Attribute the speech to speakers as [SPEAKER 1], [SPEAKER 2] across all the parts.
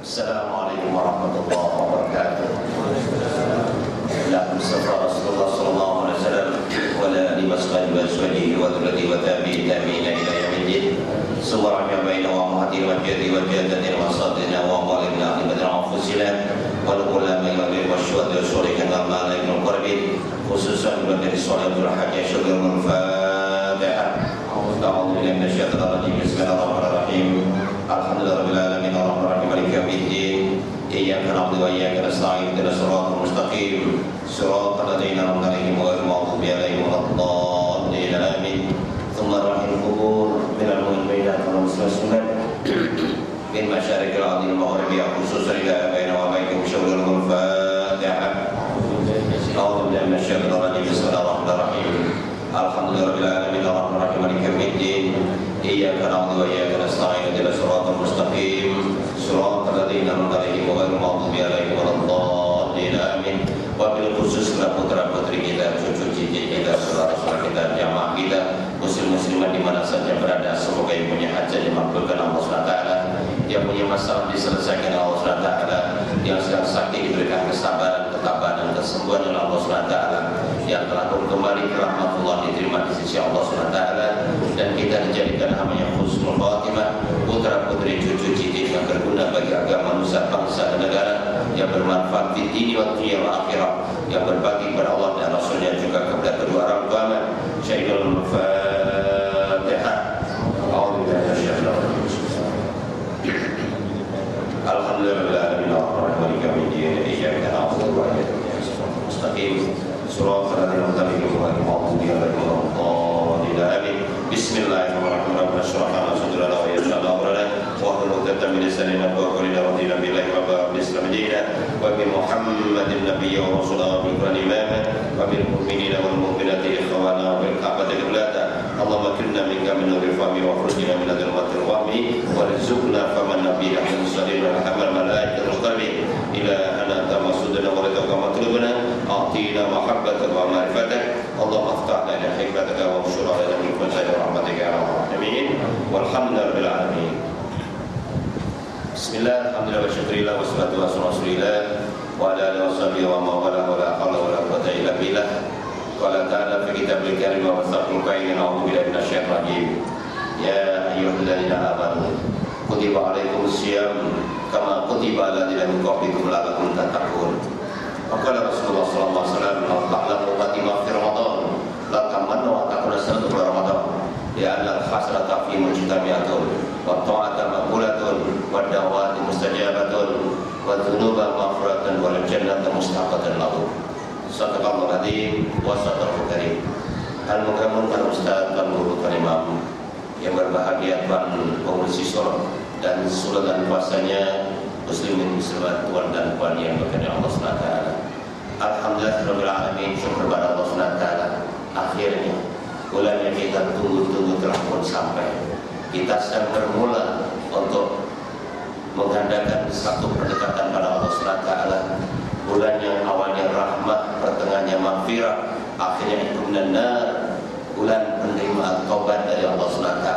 [SPEAKER 1] Assalamualaikum warahmatullahi wabarakatuh. La mustafa Rasulullah sallallahu alaihi wasallam wa la alihi washabihi wa dzurriyyati wa tabi'ina ila yaumil suwaranya baina wa muhadir wa jadi wa jadatin wa sadina wa qalina ibadana anfusina wa ulama wa syuhada wa syurikan wa malaikul qarbin khususan bagi sholatul hajj syukurul fatihah. A'udzu billahi minasyaitonir rajim. Bismillahirrahmanirrahim. Alhamdulillahirabbil alamin arrahmanirrahim maliki yaumiddin. Iyyaka na'budu wa iyyaka nasta'in ihdinas siratal mustaqim siratal ladzina an'amta 'alaihim ghairil maghdubi 'alaihim waladdallin. Amin. Tsumma rahil qubur minal mu'minina wal muslimin min masyariqil ardil maghribiyya khususan ila baina wa bainakum syukurul fatihah. A'udzu billahi minasyaitonir rajim. Bismillahirrahmanirrahim. Alhamdulillahirabbil alamin arrahmanirrahim maliki yaumiddin. Iyyaka na'budu wa iyyaka nasta'in ihdinas siratal mustaqim siratal ladzina an'amta 'alaihim ghairil maghdubi 'alaihim waladdallin. Amin. Wabil khusus putra putri kita, cucu cici kita, saudara-saudara kita, jamaah kita, muslim-muslimat di mana saja berada, semoga yang punya hajat dimakbulkan Allah SWT, yang punya masalah diselesaikan Allah SWT, yang sedang sakit diberikan kesabaran, ketabahan dan kesembuhan oleh Allah SWT, yang telah kembali ke rahmatullah diterima di sisi Allah SWT, dan kita dijadikan hamba yang husnul khatimah, putra putri cucu cici yang berguna bagi agama manusia, bangsa dan negara, yang bermanfaat di dunia wa dunia wa akhirat, yang berbagi kepada Allah dan Rasulnya juga kepada kedua orang tua. Syahidul Fatihah. Alhamdulillahirabbil alamin arrahmanirrahim maliki yaumiddin. Iyyaka na'budu wa iyyaka nasta'in mustaqim siratal ladzina an'amta 'alaihim ghairil maghdubi 'alaihim waladdallin. Amin. Bismillahirrahmanirrahim. Nashrah sadrana wa yassir amrana wa hlul 'uqdatam min lisanina wa qulina radina billahi rabbil islam dinan wa bi Muhammadin nabiyyan wa rasulan wa bi imama wa bil mu'minina wal mu'minati ikhwana wa bil ka'bati qiblatan. Allahumma kunna minka min nuril fahmi wa khurujna min dhulmatil wahmi wa rizqna faman nabiyya min sadil wal hamal malaikatul qalbi ila ana tamasudna wa ridaka matlubna atina mahabbatan wa ma'rifatan. Allahumma aftah lana hikmataka wa anshur lana min kulli rahmatika ya rabbal alamin walhamdulillahi alamin. Bismillah, alhamdulillah wa syukurillah wa salatu wa salam rasulillah wa ala alihi wa sahbihi wa mawala wa la hawla wa la quwwata illa billah. Qala ta'ala fi kitabil karim wa wasaqul qainin a'udzu billahi minasyaitonir rajim. Ya ayyuhalladzina amanu kutiba alaikumus syiyam kama kutiba alal ladzina min qablikum la'allakum tattaqun. Qala Rasulullah sallallahu alaihi wasallam ta'lamu qatima fi ramadan la tamannu wa taqulu sanatu ramadan ya annal hasrata fi mujtami'atun wa ta'ata maqbulatun wa da'wati mustajabatun wa dhunuba maghfiratun wal jannatu mustaqatan lahu. Sadaqallahu adzim wa sadaqal karim. Al-mukarramun al-ustaz dan guru imam yang berbahagia tuan pengurus siswa dan sultan puasanya muslimin muslimat tuan dan puan yang berkenan Allah SWT. Alhamdulillahirabbil alamin, syukur kepada Allah SWT. Akhirnya bulan yang kita tunggu-tunggu telah pun sampai. Kita sedang bermula untuk mengadakan satu pendekatan pada Allah SWT. Bulan yang awalnya rahmat, pertengahannya maghfirah, akhirnya itu benar bulan penerimaan taubat dari Allah SWT,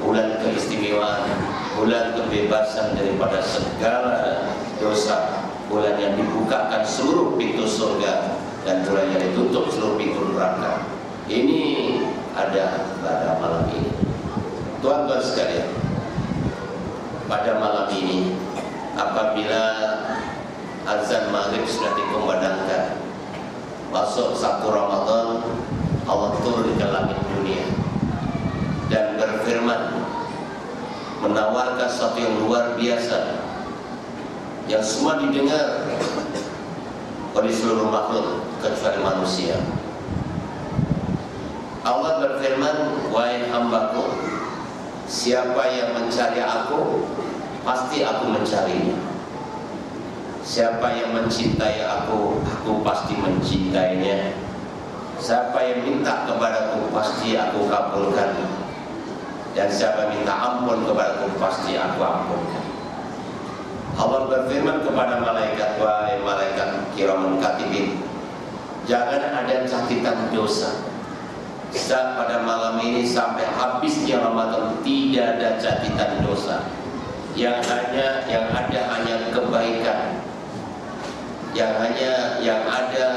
[SPEAKER 1] bulan keistimewaan, bulan kebebasan daripada segala dosa, bulan yang dibukakan seluruh pintu surga dan bulan yang ditutup seluruh pintu neraka. Ini ada pada malam ini. Tuan-tuan sekalian, pada malam ini apabila azan maghrib sudah dikumandangkan, masuk 1 Ramadan, Allah turun ke langit dunia dan berfirman, menawarkan sesuatu yang luar biasa yang semua didengar oleh seluruh makhluk kecuali manusia. Allah berfirman, wahai hambaku, siapa yang mencari aku, pasti aku mencarinya. Siapa yang mencintai aku pasti mencintainya. Siapa yang minta kepadaku, pasti aku kabulkan. Dan siapa minta ampun kepadaku, pasti aku ampunkan. Allah berfirman kepada malaikat, wahai malaikat kiraman katibin, jangan ada catatan dosa. Saat pada malam ini sampai habisnya Ramadan tidak ada catatan dosa. yang ada hanya kebaikan, yang ada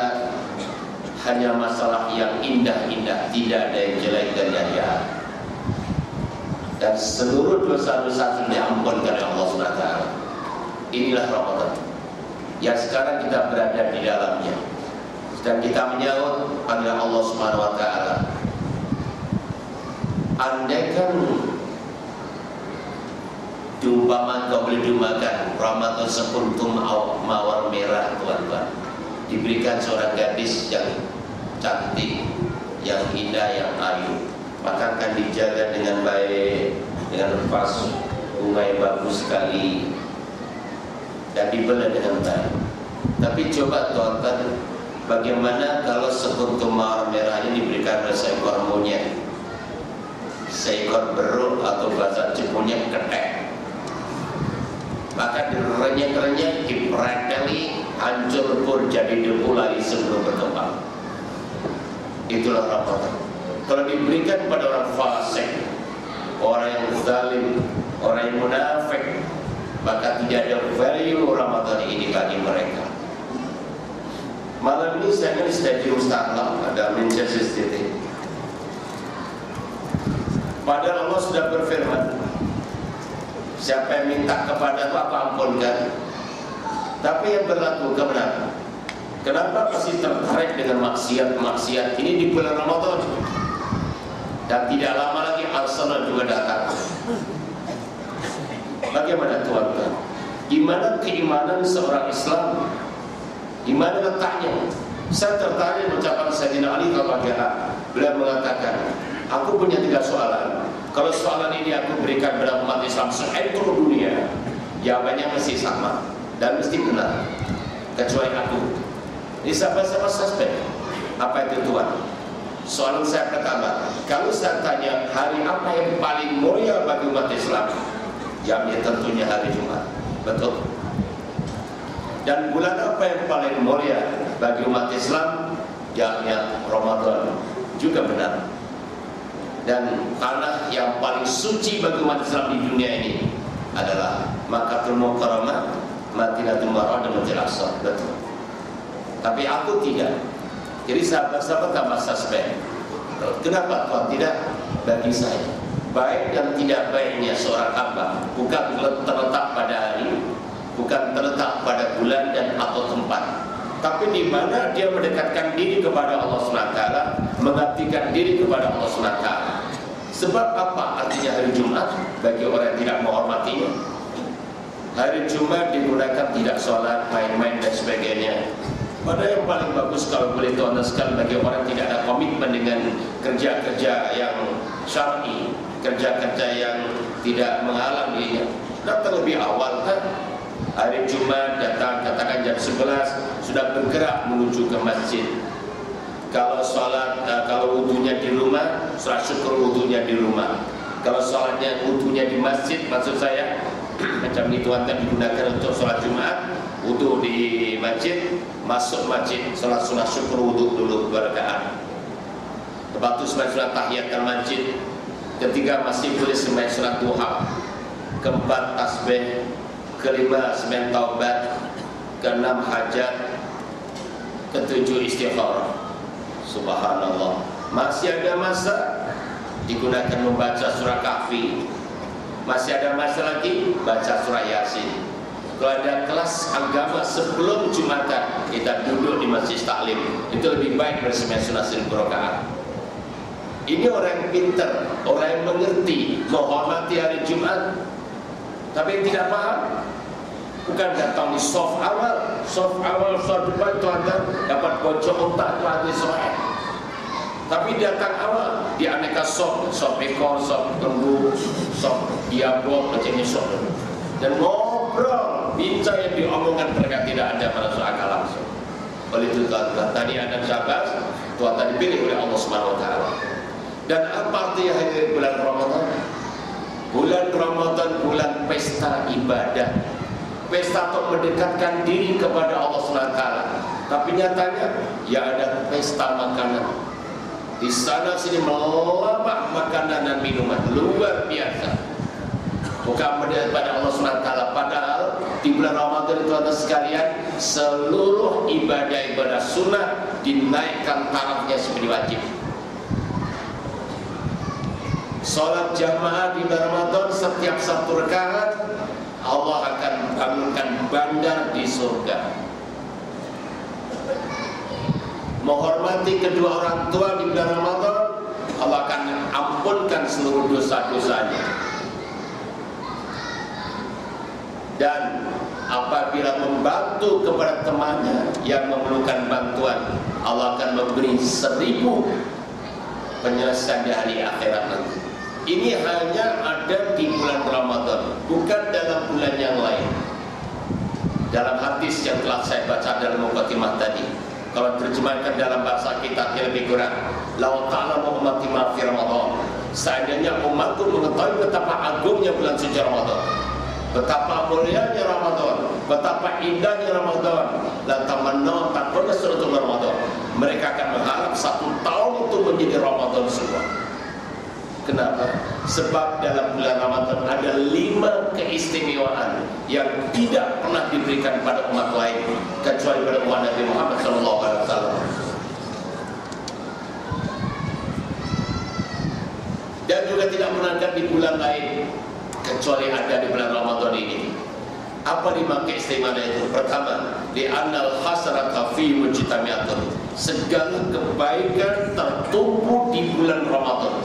[SPEAKER 1] hanya masalah yang indah-indah, tidak ada yang jelek dan yang jahat. Dan seluruh dosa-dosa diampunkan oleh Allah SWT. Inilah Ramadan yang sekarang kita berada di dalamnya, dan kita menyahut panggilan Allah SWT. Andaikan diumpamakan, kau boleh diumpamakan Ramadan sekuntum mawar merah, tuan-tuan, diberikan seorang gadis yang cantik, yang indah, yang ayu, maka akan dijaga dengan baik, dengan vas bunga yang bagus sekali, dan dibela dengan baik. Tapi coba tuan-tuan, bagaimana kalau sekuntum mawar merah ini diberikan oleh seekor monyet, seekor beruk, atau bahasa Jepungnya ketek? Maka direnyek-renyek, dipreteli, hancur pur jadi debu lagi sebelum berkembang. Itulah Ramadan. Kalau diberikan pada orang fasik, orang yang zalim, orang yang munafik, maka tidak ada value Ramadan ini bagi mereka. Malam ini saya ingin sedikit Ustazlah ada Manchester City. Padahal Allah sudah berfirman, siapa yang minta kepada aku ampunkan. Tapi yang berlaku kebenaran, kenapa masih tertarik dengan maksiat ini di bulan Ramadan? Dan tidak lama lagi Arsenal juga datang. Bagaimana tuan-tuan? Gimana keimanan seorang Islam? Gimana letaknya? Saya tertarik ucapan Sayyidina Ali Al-Fatihah. Beliau mengatakan, aku punya 3 soalan. Kalau soalan ini aku berikan kepada umat Islam seluruh dunia, jawabannya mesti sama dan mesti benar, kecuali aku. Ini sama-sama suspek. Apa itu Tuhan? Soalan saya pertama, kalau saya tanya hari apa yang paling mulia bagi umat Islam, jawabnya tentunya hari Jumat. Betul. Dan bulan apa yang paling mulia bagi umat Islam, jawabnya Ramadan. Juga benar. Dan tanah yang paling suci bagi umat Islam di dunia ini adalah Makkahul Mukarramah, Madinatul Munawwarah, dan Masjidil Aqsa. Betul. Tapi aku tidak. Jadi sahabat-sahabat tambah suspek. Kenapa Tuhan tidak? Bagi saya, baik dan tidak baiknya seorang hamba bukan terletak pada hari, bukan terletak pada bulan dan atau tempat, tapi di mana dia mendekatkan diri kepada Allah SWT, mengabdikan diri kepada Allah SWT. Sebab apa artinya hari Jumat bagi orang yang tidak menghormatinya? Hari Jumat digunakan tidak sholat, main-main dan sebagainya. Padahal yang paling bagus kalau boleh tuan sekali bagi orang yang tidak ada komitmen dengan kerja-kerja yang syar'i, kerja-kerja yang tidak menghalang dirinya, datang lebih awal kan? Hari Jumat datang, katakan jam 11, sudah bergerak menuju ke masjid. Kalau sholat, kalau wudunya di rumah, sholat syukur wudunya di rumah. Kalau sholatnya wudunya di masjid, maksud saya macam itu akan digunakan untuk sholat Jumat, wudu di masjid, masuk masjid, sholat sunat syukur wudu dulu 2 rakaat. Lepas itu sembahyang sunat tahiyatan masjid. Ketiga masih boleh sembahyang sunat duha. Keempat tasbih. Kelima sembahyang taubat. Keenam hajat. Ketujuh istighfar. Subhanallah. Masih ada masa digunakan membaca surah Kahfi. Masih ada masa lagi baca surah Yasin. Kalau ada kelas agama sebelum Jumatan, kita duduk di masjid taklim, itu lebih baik bersama sunat 1000 rakaat. Ini orang yang pintar, orang yang mengerti, menghormati hari Jumat. Tapi yang tidak paham, bukan datang di soft awal, soft depan itu ada dapat bocor otak itu hadis sahih. Tapi datang awal di aneka sop ekor, sop lembu, sop diabok, macamnya sop, dan ngobrol, bincang yang diomongkan mereka tidak ada masuk akal langsung. Oleh itu tadi ada sahabat, Tuhan tadi dipilih oleh Allah Subhanahu Wa Taala. Dan apa artinya hari bulan Ramadan? Bulan Ramadan bulan pesta ibadah, pesta untuk mendekatkan diri kepada Allah Subhanahu Wa Taala. Tapi nyatanya ya ada pesta makanan. Di sana sini melambak makanan dan minuman luar biasa. bukan pada Allah SWT. Padahal di bulan Ramadan itu ada sekalian, seluruh ibadah-ibadah sunnah dinaikkan tarafnya seperti wajib. Sholat jamaah di bulan Ramadan setiap 1 rakaat Allah akan bangunkan bandar di surga. Menghormati kedua orang tua di bulan Ramadan, Allah akan ampunkan seluruh dosa-dosanya. Dan apabila membantu kepada temannya yang memerlukan bantuan, Allah akan memberi 1000 penyelesaian di hari akhirat nanti. Ini hanya ada di bulan Ramadan, bukan dalam bulan yang lain. Dalam hadis yang telah saya baca dalam mukadimah tadi, kalau terjemahkan dalam bahasa kita lebih kurang, "Lau ta'lamu ummati ma fi Ramadan." Seandainya umatku mengetahui betapa agungnya bulan suci Ramadan, betapa mulianya Ramadan, betapa indahnya Ramadan, la tamannaw takuna suratul Ramadan. Mereka akan mengharap 1 tahun itu menjadi Ramadan semua. Kenapa? Sebab dalam bulan Ramadan ada 5 keistimewaan yang tidak pernah diberikan pada umat lain kecuali pada umat Nabi Muhammad SAW. Dan juga tidak pernah ada di bulan lain kecuali ada di bulan Ramadan ini. Apa 5 keistimewaan itu? Pertama, di annal hasanata fi mujtami'atun. Segala kebaikan tertumpu di bulan Ramadan.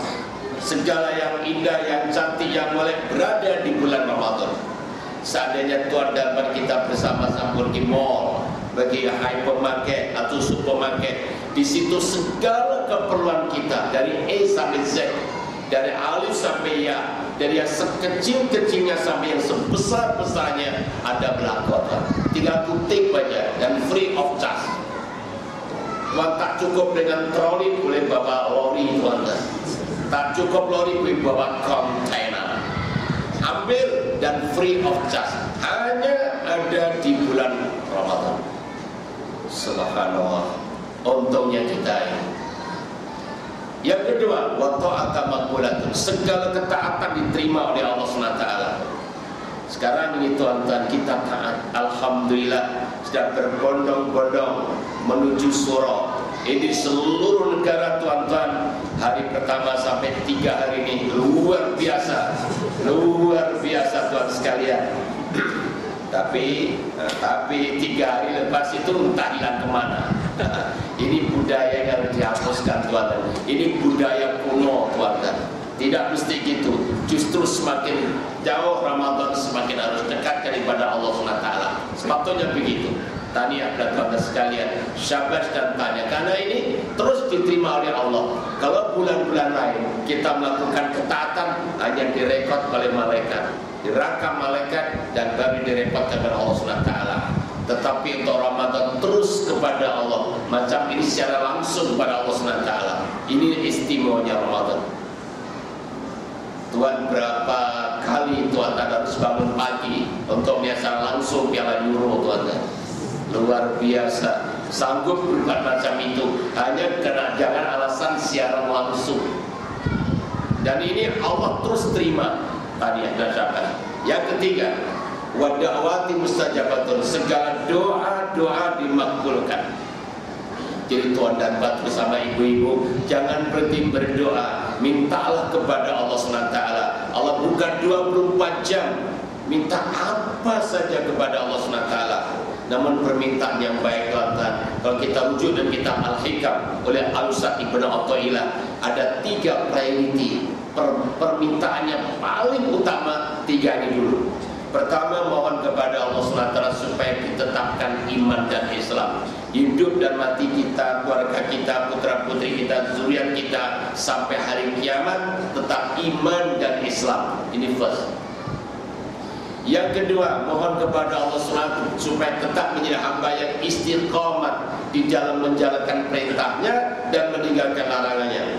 [SPEAKER 1] Segala yang indah, yang cantik, yang mulai berada di bulan Ramadan. Seandainya tuan dapat kita bersama-sama pergi mall, bagi hypermarket atau supermarket, di situ segala keperluan kita dari A sampai Z, dari alif sampai ya, dari yang sekecil-kecilnya sampai yang sebesar-besarnya ada berlaku. Tinggal kutip aja dan free of charge. Tuan tak cukup dengan troli, boleh bawa lori tuan. Tak cukup lori, boleh bawa kontainer. Ambil dan free of charge. Hanya ada di bulan Ramadan. Subhanallah, untungnya kita ini. Yang kedua, wa ta'ata maqbulatun. Segala ketaatan diterima oleh Allah SWT. Sekarang ini tuan-tuan, kita taat, alhamdulillah, sudah berbondong-bondong menuju surah. Ini seluruh negara tuan-tuan, hari pertama sampai 3 hari ini luar biasa tuan sekalian. Tapi 3 hari lepas itu entah hilang kemana. Ini budaya yang harus dihapuskan tuan-tuan. Ini budaya kuno tuan-tuan. Tidak mesti gitu. Justru semakin jauh Ramadan semakin harus dekat daripada Allah SWT. Sepatutnya begitu. Tahniah dan tuan sekalian, syabas dan tanya, karena ini terus diterima oleh Allah. Kalau bulan-bulan lain kita melakukan ketaatan hanya direkod oleh malaikat, direkam malaikat dan baru direpotkan oleh Allah SWT. Tetapi untuk Ramadan terus kepada Allah, macam ini secara langsung kepada Allah SWT. Ini istimewanya Ramadan. Tuan berapa kali tuan harus bangun pagi untuk biasa langsung Piala Euro tuan. Luar biasa, sanggup berbuat macam itu hanya karena jangan alasan siaran langsung. Dan ini Allah terus terima tadi ada syafaat. Yang ketiga, wa da'wati mustajabatun. Segala doa-doa dimakbulkan. Jadi tuan dan bat bersama ibu-ibu, jangan berhenti berdoa. Mintalah kepada Allah SWT. Allah buka 24 jam. Minta apa saja kepada Allah SWT. Namun permintaan yang baik tuan-tuan, kalau kita rujuk dan kita Al-Hikam oleh Al-Ustaz Ibn Atha'illah, ada 3 priority permintaan yang paling utama. 3 ini dulu. Pertama, mohon kepada Allah SWT supaya ditetapkan iman dan Islam. Hidup dan mati kita, keluarga kita, putra putri kita, zuriat kita sampai hari kiamat tetap iman dan Islam. Ini first. Yang kedua, mohon kepada Allah SWT supaya tetap menjadi hamba yang istiqamah di dalam menjalankan perintahnya dan meninggalkan larangannya.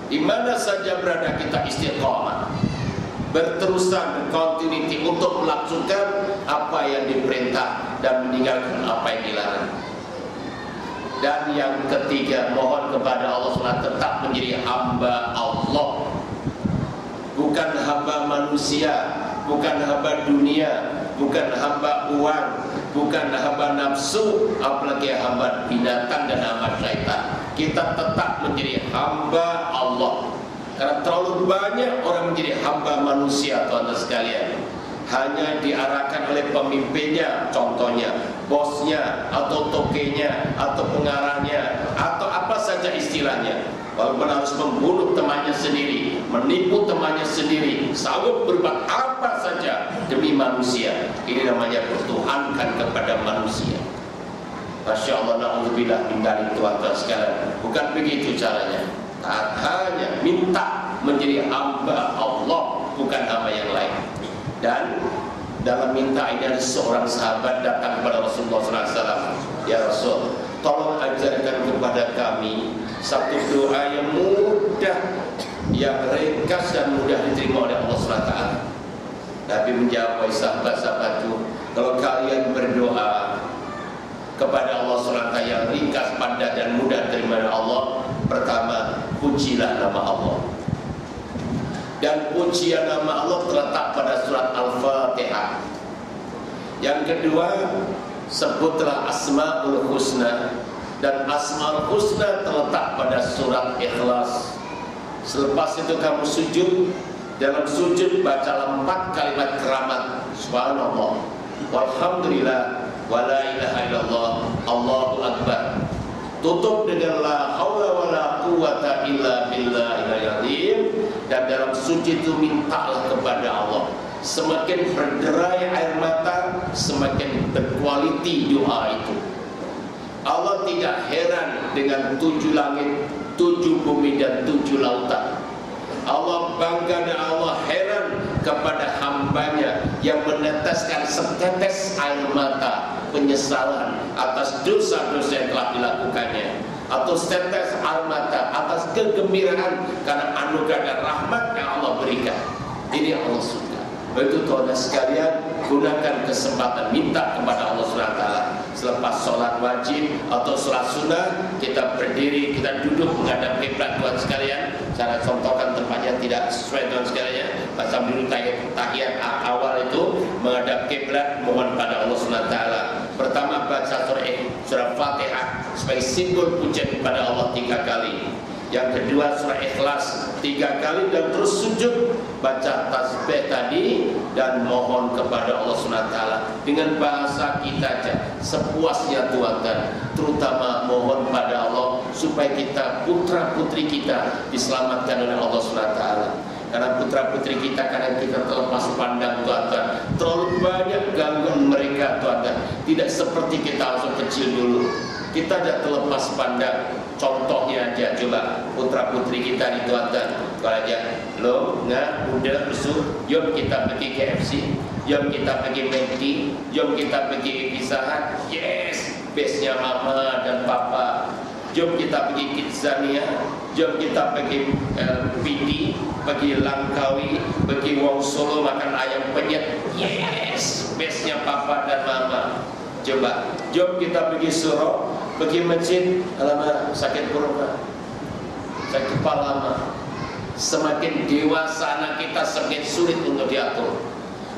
[SPEAKER 1] Di mana saja berada kita istiqamah, berterusan, continuity untuk melakukan apa yang diperintah dan meninggalkan apa yang dilarang. Dan yang ketiga, mohon kepada Allah SWT tetap menjadi hamba Allah. bukan hamba manusia, bukan hamba dunia, bukan hamba uang, bukan hamba nafsu, apalagi hamba binatang dan hamba syaitan. Kita tetap menjadi hamba Allah. Karena terlalu banyak orang menjadi hamba manusia, tuan-tuan sekalian, hanya diarahkan oleh pemimpinnya, contohnya bosnya atau tokenya atau pengarahnya atau apa saja istilahnya. Walaupun harus membunuh temannya sendiri, menipu temannya sendiri, sanggup berbuat apa saja demi manusia. Ini namanya bertuhankan kepada manusia. Masya Allah, na'udzubillah min dzalik, tuan-tuan sekalian. Bukan begitu caranya. Hanya minta menjadi hamba Allah, bukan hamba yang lain. Dan dalam minta ini ada seorang sahabat datang kepada Rasulullah SAW. Ya Rasul, tolong ajarkan kepada kami satu doa yang mudah, yang ringkas dan mudah diterima oleh Allah SWT. Nabi menjawab, wahai sahabat-sahabatku, kalau kalian berdoa kepada Allah SWT yang ringkas, padat dan mudah diterima oleh Allah, pertama, pujilah nama Allah. Dan pujian nama Allah terletak pada surat Al-Fatihah. Yang kedua, sebutlah Asmaul Husna. Dan Asmaul Husna terletak pada surat Ikhlas. Selepas itu kamu sujud. Dalam sujud bacalah 4 kalimat keramat. Subhanallah, walhamdulillah, wala ilaha illallah, Allahu Akbar. Tutup dengan la haula wala quwata illa billahil azim. Dan dalam sujud itu mintalah kepada Allah. Semakin berderai air mata, semakin berkualiti doa itu. Allah tidak heran dengan 7 langit, 7 bumi dan 7 lautan. Allah bangga dan Allah heran kepada hambanya yang meneteskan setetes air mata penyesalan atas dosa-dosa yang telah dilakukannya, atau setetes air mata atas kegembiraan karena anugerah dan rahmat yang Allah berikan. Ini Allah suka. Begitu tuan-tuan sekalian, gunakan kesempatan minta kepada Allah SWT. Selepas sholat wajib atau sholat sunnah, kita berdiri, kita duduk menghadap kiblat, tuan sekalian. Saya contohkan tempatnya tidak sesuai, tuan sekalian. Pasal dulu tahiyat awal itu menghadap kiblat, mohon pada Allah SWT. Pertama baca surah Fatihah sebagai simbol pujian kepada Allah 3 kali. Yang kedua surah Ikhlas 3 kali dan terus sujud baca tasbih tadi dan mohon kepada Allah SWT dengan bahasa kita aja sepuasnya tuan-tuan, terutama mohon pada Allah supaya kita, putra putri kita diselamatkan oleh Allah SWT. Karena putra putri kita kadang kita terlepas pandang, tuan-tuan, terlalu banyak gangguan mereka, tuan-tuan. Tidak seperti kita langsung kecil dulu, kita tidak terlepas pandang. Contohnya aja, coba putra putri kita di tuan-tuan, kalau aja lo nggak udah besok, yuk kita pergi KFC, yuk kita pergi McD, yuk kita pergi Pizza Hut, yes, bestnya mama dan papa. Jom kita pergi Kidzania, jom kita pergi PD, pergi Langkawi, pergi Wong Solo makan ayam penyet, yes, bestnya papa dan mama. Coba, jom kita pergi Suro, pergi masjid, alamak sakit perut, sakit kepala mah. Semakin dewasa anak kita semakin sulit untuk diatur.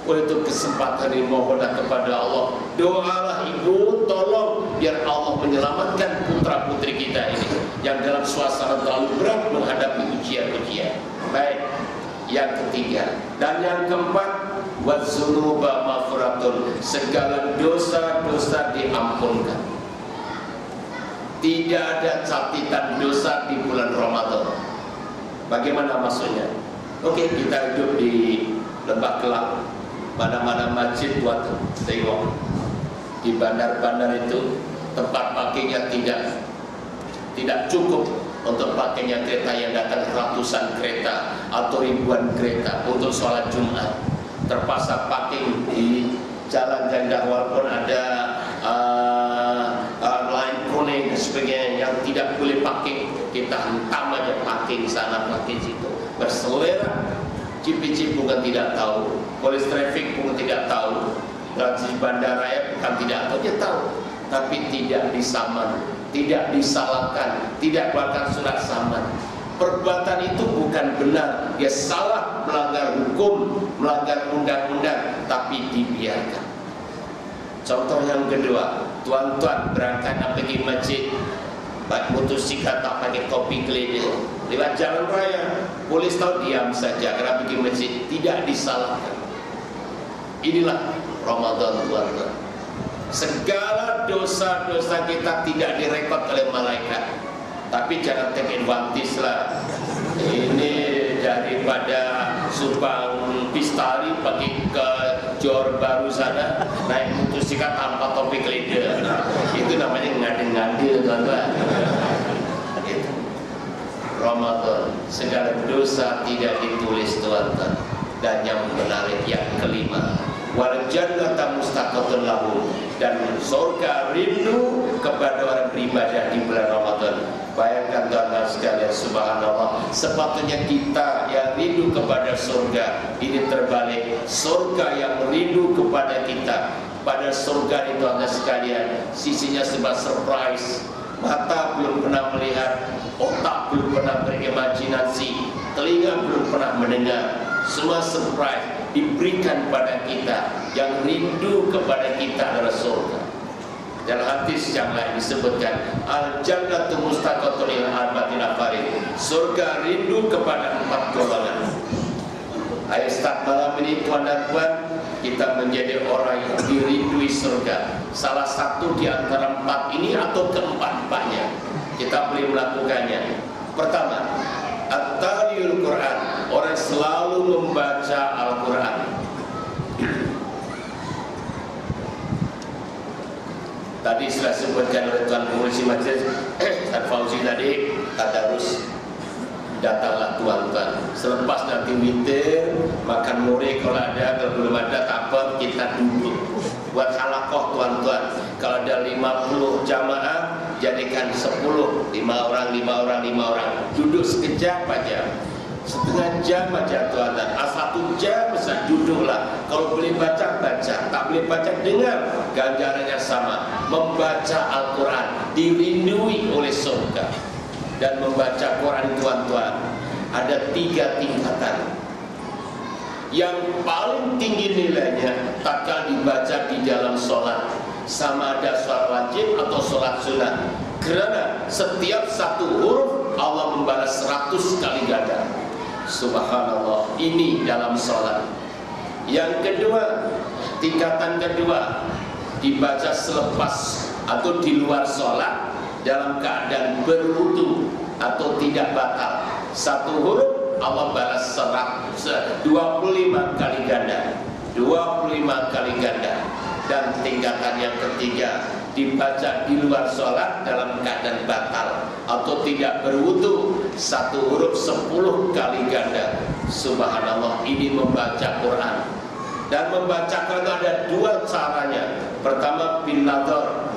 [SPEAKER 1] Oleh itu kesempatan ini mohonlah kepada Allah, doalah ibu, tolong biar Allah menyelamatkan putra putri kita ini yang dalam suasana terlalu berat menghadapi ujian-ujian. Baik, yang ketiga dan yang keempat, wadzunuba maghfuratun, segala dosa-dosa diampunkan. Tidak ada catatan dosa di bulan Ramadan. Bagaimana maksudnya? Oke, kita hidup di Lembah Kelak, mana-mana masjid buat tengok. Di bandar-bandar itu tempat pakainya tidak cukup untuk pakainya kereta yang datang ratusan kereta atau ribuan kereta untuk sholat Jumat. Terpaksa parking di jalan janda, walaupun ada line kuning dan sebagainya yang tidak boleh parking, kita hentam aja parking sana parking situ berselera. Cip-cip bukan tidak tahu, polis traffic pun tidak tahu, transit bandara ya bukan tidak tahu, dia tahu, tapi tidak disaman, tidak disalahkan, tidak keluarkan surat saman. perbuatan itu bukan benar, dia salah, melanggar hukum, melanggar undang-undang, tapi dibiarkan. Contoh yang kedua, tuan-tuan berangkat pergi masjid, baik motosikal tak pakai topi keledai, lewat jalan raya, polis tahu diam saja kerana pergi masjid, tidak disalahkan. Inilah Ramadan, tuan-tuan. Segala dosa-dosa kita tidak direkod oleh malaikat. Tapi jangan take advantage lah. Ini daripada Subang Pistari pergi ke Johor Baru sana, naik motosikal tanpa topi keledai. Itu namanya ngade-ngade, tuan-tuan. Itu Ramadan, segala dosa tidak ditulis, tuan-tuan. Dan yang menarik yang kelima, wal jannata mustaqatun lahum, dan surga rindu kepada orang beribadah di bulan Ramadan. Bayangkan tuan-tuan sekalian, subhanallah, sepatutnya kita yang rindu kepada surga, ini terbalik. Surga yang rindu kepada kita. Pada surga ini tuan-tuan sekalian, sisinya sebab surprise. Mata belum pernah melihat, otak belum pernah berimajinasi, telinga belum pernah mendengar. Semua surprise diberikan pada kita. Yang rindu kepada kita adalah surga. Dalam hadis yang lain disebutkan, al-jannatu mustaqatun ila arba'in afarin, surga rindu kepada 4 golongan. Ayo start malam ini, tuan dan puan, kita menjadi orang yang dirindui surga. Salah satu di antara 4 ini atau keempat-empatnya, kita boleh melakukannya. Pertama, at-taliyul Quran, orang selalu membaca Al-Quran. Tadi sudah sebutkan oleh Tuan Pengurusi Majlis Ustaz Fauzi tadi, tadarus. Datanglah tuan-tuan, selepas nanti witir, makan muri kalau ada, kalau belum ada tak apa, kita duduk buat halakoh, tuan-tuan. Kalau ada 50 jamaah, jadikan 10, 5 orang, 5 orang, 5 orang, duduk sekejap aja, setengah jam aja, tuan-tuan. 1 jam bisa duduklah. Kalau boleh baca, baca. Tak boleh baca, dengar. Ganjarannya sama. Membaca Al-Quran dirindui oleh surga. Dan membaca Quran, tuan-tuan, ada 3 tingkatan. Yang paling tinggi nilainya tatkala dibaca di dalam sholat, sama ada sholat wajib atau sholat sunnah. Kerana setiap 1 huruf Allah membalas 100 kali ganda. Subhanallah, ini dalam sholat. Yang kedua, tingkatan kedua, dibaca selepas atau di luar sholat dalam keadaan berwudu atau tidak batal. 1 huruf Allah balas 25 kali ganda, 25 kali ganda. Dan tingkatan yang ketiga, dibaca di luar sholat dalam keadaan batal atau tidak berwudu, 1 huruf 10 kali ganda. Subhanallah, ini membaca Quran. Dan membaca Quran ada 2 caranya. Pertama, bin nadhar,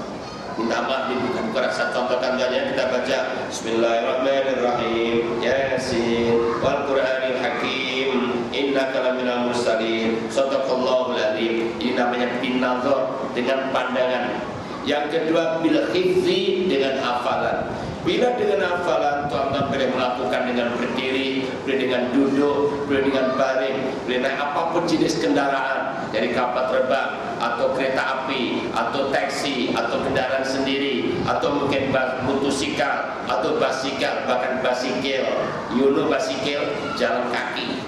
[SPEAKER 1] minta maaf bukan kurasa, contohkan saja kita baca Bismillahirrahmanirrahim, Yasin wal Qur'anil Hakim, innaka laminal mursalin, shadaqallahul adzim. Ini namanya bin nadhar, dengan pandangan. Yang kedua, bil hifzi, dengan hafalan. Bila dengan hafalan, tuan-tuan boleh melakukan dengan berdiri, boleh dengan duduk, boleh dengan baring, boleh naik apapun jenis kendaraan, dari kapal terbang atau kereta api atau taksi atau kendaraan sendiri atau mungkin motosikal atau basikal, bahkan basikil, basikil, jalan kaki.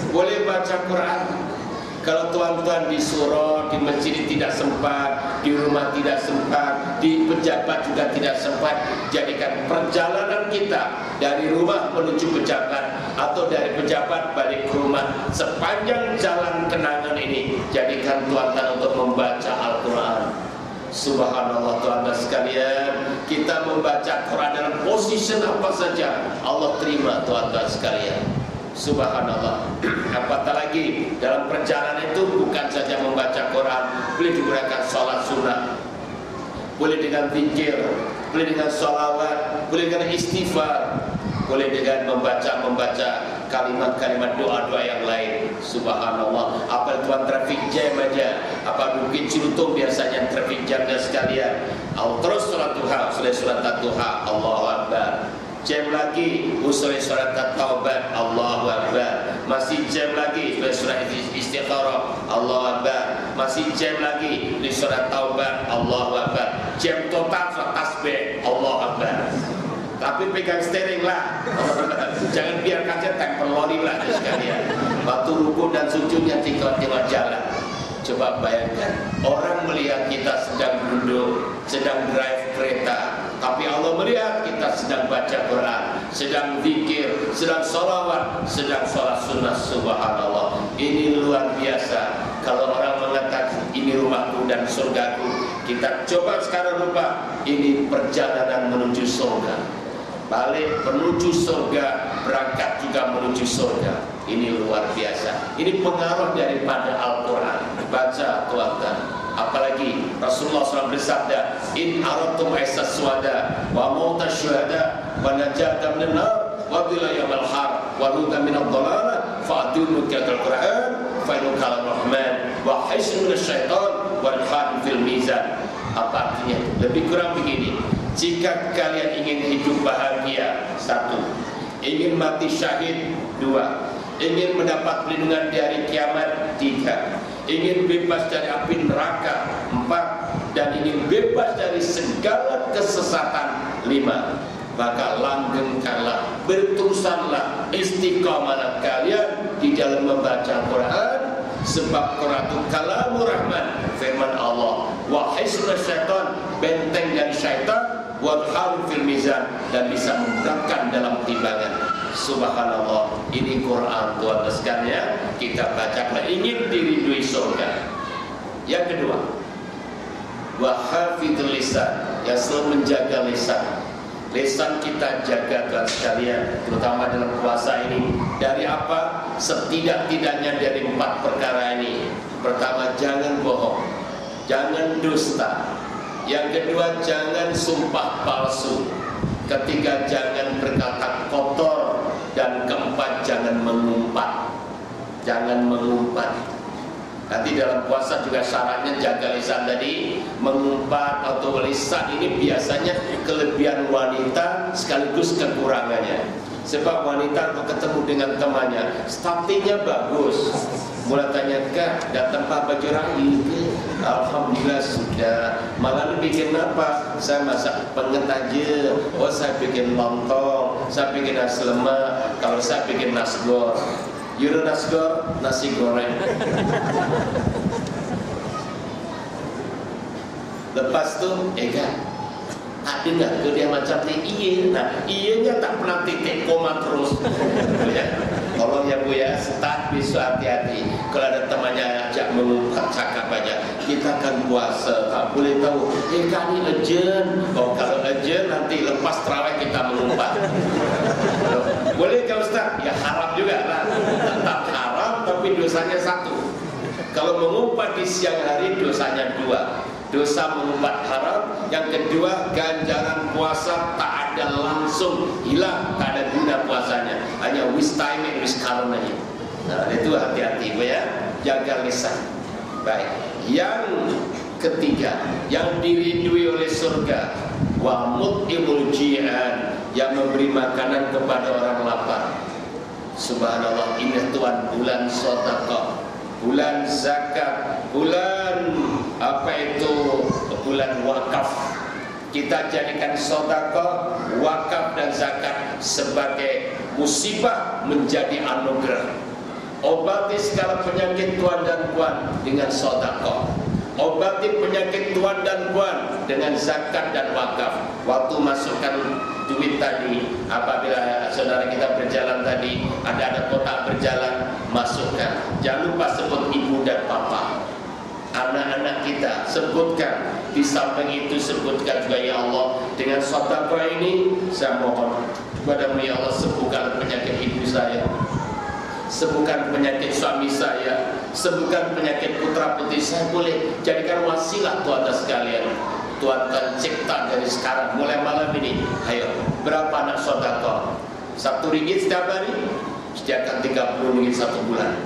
[SPEAKER 1] Boleh baca Quran. Kalau tuan-tuan di surau, di masjid tidak sempat, di rumah tidak sempat, di pejabat juga tidak sempat, jadikan perjalanan kita dari rumah menuju pejabat atau dari pejabat balik ke rumah, sepanjang jalan kenangan ini, jadikan tuan-tuan untuk membaca Al-Quran. Subhanallah, tuan-tuan sekalian, kita membaca Quran dalam posisi apa saja Allah terima, tuan-tuan sekalian. Subhanallah. Apatah lagi dalam perjalanan itu bukan saja membaca Quran, boleh digunakan sholat sunnah, boleh dengan zikir, boleh dengan sholawat, boleh dengan istighfar, boleh dengan membaca kalimat-kalimat doa-doa yang lain. Subhanallah. Apa tuan traffic jam aja, apa mungkin Cilutung biasanya traffic jamnya sekalian, terus sholat duha, sholat duha, Allahu Akbar. jam lagi usul surat At-Taubah, Allahu Akbar. Masih jam lagi surat Istiqarah, Allahu Akbar. Masih jam lagi di surat Taubah, Allahu Akbar. Jam total surat tasbih, Allahu Akbar. Tapi pegang steering lah. Jangan biarkan dia temper lori lah sekalian. Waktu ruku dan sujudnya tinggal jalan. Coba bayangkan, orang melihat kita sedang duduk, sedang drive kereta, tapi Allah melihat kita sedang baca Quran, sedang zikir, sedang sholawat, sedang sholat sunnah. Subhanallah, ini luar biasa. Kalau orang mengatakan ini rumahku dan surgaku, kita coba sekarang lupa, ini perjalanan menuju surga. Balik menuju surga, berangkat juga menuju surga. Ini luar biasa. Ini pengaruh daripada Al-Quran. Baca tuan-tuan. Apalagi Rasulullah SAW bersabda, In aratum aisas suada wa mauta syuhada wa najata minan nar wa bila yamal har wa luta minad dalalah fa'adunu kiatul Quran fa'inu kalam rahman wa haisun minas syaitan wa al-khadun fil mizan. Apa artinya? Lebih kurang begini. Jika kalian ingin hidup bahagia, 1. Ingin mati syahid, 2. Ingin mendapat perlindungan dari kiamat, 3. Ingin bebas dari api neraka, 4. Dan ingin bebas dari segala kesesatan, 5. Maka langgengkanlah, berterusanlah, istiqamalah kalian di dalam membaca Quran. Sebab Quran itu kalamur rahman, firman Allah. Wa hisna syaitan, benteng dari syaitan. Wa harun fil mizan, dan bisa memberatkan dalam timbangan. Subhanallah, ini Quran Tuhan sekalian, kita bacalah ingin diridui surga. Yang kedua, wa hafidhul lisan, yang selalu menjaga lisan. Lisan kita jaga Tuhan sekalian, terutama dalam puasa ini. Dari apa? Setidak-tidaknya dari 4 perkara ini. Pertama, jangan bohong, jangan dusta. Yang kedua, jangan sumpah palsu. Ketiga, jangan berkata kotor. Dan keempat, jangan mengumpat. Jangan mengumpat. Nanti dalam puasa juga syaratnya jaga lisan tadi. Mengumpat atau lisan ini biasanya kelebihan wanita sekaligus kekurangannya. Sebab wanita kalau ketemu dengan temannya, startingnya bagus. Mulai tanya, Kak, datang Pak baju rahi? Alhamdulillah sudah. Malam bikin apa? Saya masak penget aja. Oh, saya bikin lontong, saya bikin nasi lemak. Kalau saya bikin nasgor. You know nasgor? Nasi goreng. Lepas tuh, Kak, ada nggak ke dia macam ni? Iya. Nah, iyanya tak pernah titik koma terus. Ya. Tolong ya Bu ya, start besok hati-hati. Kalau ada temannya ajak mengumpat cakap aja. Kita kan puasa, tak boleh tahu. Kak ni urgent. Oh, kalau urgent nanti lepas terawih kita mengumpat. Boleh ke Ustaz? Ya haram juga lah. Tetap haram tapi dosanya 1. Kalau mengumpat di siang hari dosanya 2. Dosa mengumpat haram. Yang kedua, ganjaran puasa tak ada, langsung hilang, tak ada guna puasanya. Hanya waste time and waste carbon aja. Nah, itu hati-hati Bu ya. Jaga lisan. Baik. Yang ketiga, yang dirindui oleh surga, wa mut'imul ji'an, yang memberi makanan kepada orang lapar. Subhanallah, ini Tuhan bulan sedekah, bulan zakat, bulan bulan wakaf. Kita jadikan sedekah, wakaf dan zakat sebagai musibah menjadi anugerah. Obati segala penyakit tuan dan puan dengan sedekah. Obati penyakit tuan dan puan dengan zakat dan wakaf. Waktu masukkan duit tadi, apabila saudara kita berjalan tadi, ada kotak berjalan, masukkan. Jangan lupa sebut ibu dan papa. Anak-anak kita sebutkan. Di samping itu sebutkan juga, ya Allah, dengan sedekah ini saya mohon kepada-Mu ya Allah, sembuhkan penyakit ibu saya, sembuhkan penyakit suami saya, sembuhkan penyakit putra putri saya. Boleh jadikan wasilah Tuhan sekalian. Tuhan akan cipta dari sekarang mulai malam ini. Ayo, berapa anak sedekah? 1 ringgit setiap hari, sediakan 30 ringgit 1 bulan.